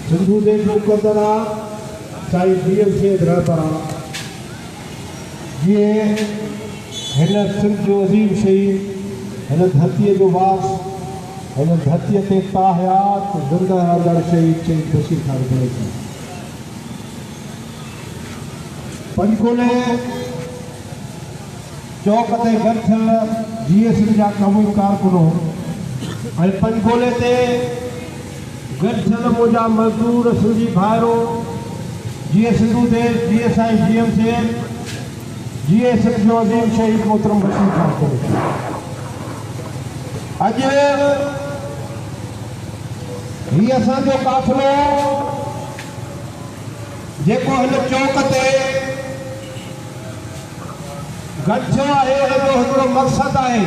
सिंधु दे मुकद्दरा साई डीएम से रहबरा ये हिन सिंध जो अजीम शहीद हिन धरतीअ जो वास हिन धरतीअ ते ताहयात ज़िंदा रहंदड़ शहीद चई बशीर खान बणे थी पंजकोले चौक ते गठियल जीएसएम जा कमु कारकुनो ऐं पंजकोले ते गठियल मुंहिंजा मज़दूर सिंधी भाइरो जीअं सिंधु ते जीएसआई जीएम से जीएसएम जो अज़ीम शहीद मोहतरम बशीर खान बणे अॼु हीअ असांजो काफ़िलो जेको हिन चौक ते गॾियो आहे हिनजो हिकिड़ो मक़सदु आहे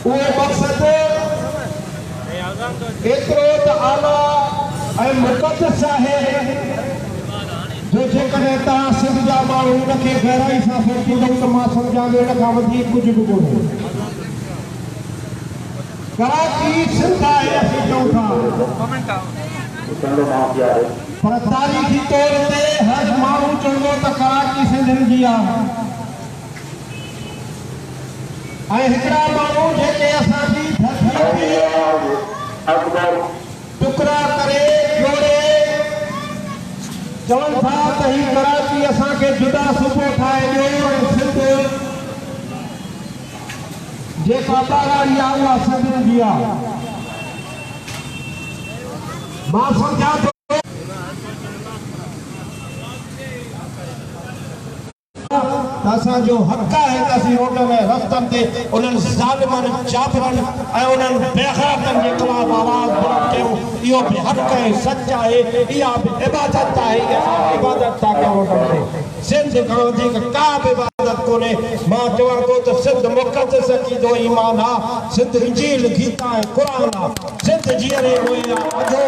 उहो मक़सदु एतिरो त आला ऐं मुक़दस आहे जो जेकॾहिं तव्हां सिंध जा माण्हू हिनखे गहराई सां सोचींदव त मां सम्झां थो हिन खां वधीक कुझु बि कोन्हे कराची सिंध आहे असीं चऊं था पर तारीख़ी तौर ते हर माण्हू चवंदो त कराची सिंध जी आहे ऐं हिकिड़ा माण्हू जेके असांजी धरतीअ खे टुकड़ा करे जोड़े चवनि था त ही कराची असांखे जुदा सूबो ठाहे ॾियो ऐं सिंध जेका ॿाराड़ी आहे उहा सिंध जी आहे मां सम्झां थो असांजो हक़ आहे त असीं रोड में रस्तनि ते उन्हनि ज़ालिमनि चाबरनि ऐं उन्हनि बेग़ैरतनि जे ख़िलाफ़ आवाज़ बुलंद कयूं इहो बि हक़ ऐं सच आहे इहा बि इबादत आहे असां इबादत था कयूं रोडनि ते सिंध खां वधीक का बि इबादत कोन्हे मां चवां थो त सिंध मुक़दस अक़ीदो ईमान आहे सिंध इंजील गीता ऐं क़ुरान आहे सिंध जीअरे रोए अजो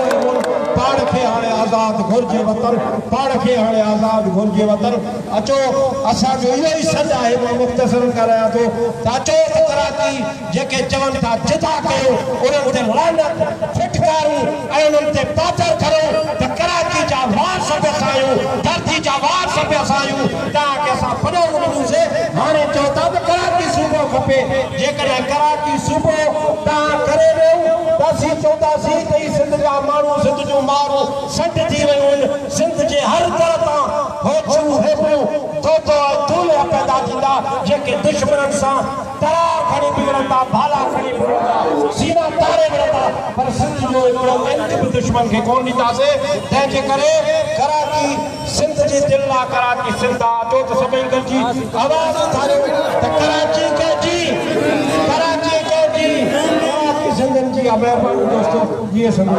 पाण खे हाणे आज़ादु घुरिजे वतन पाण खे हाणे आज़ादु घुरिजे वतन अचो असांजो इहो ई सॾु आहे मां मुख़्तसर करायां थो त अचो त कराची जेके चवनि था जुदा कयो उन्हनि ते लानत फिटकारूं ऐं उन्हनि ते पाथर करो त कराची जा वारस बि असां आहियूं धरती जा वारस बि असां आहियूं तव्हांखे असां फनो ॾिनोसीं हाणे चओ था त कराची सूबो खपे जेकॾहिं कराची सूबो तव्हां करे वियो त असीं चवंदासीं त ही सिंध जा माण्हू सिंध जूं माण्हू सॾ थी वियूं आहिनि सिंध जे हर तरह तां होचूं हेठियूं धूलिया पैदा थींदा जेके दुश्मननि सां तरार खणी बिगड़नि था भाला खणी बिगड़नि था सीना तारे विढ़नि था पर सिंध जो हिकिड़ो इंच बि दुश्मन खे कोन ॾींदासीं तंहिंजे करे कराची सिंध जी दिलि आहे कराची सिंध आहे अचो त सभई गॾिजी आवाज़ उथारियो त कराची कहिड़ी कराची कहिड़ी कराची सिंधनि जी आहे महिरबानी दोस्तो जीअं सिंध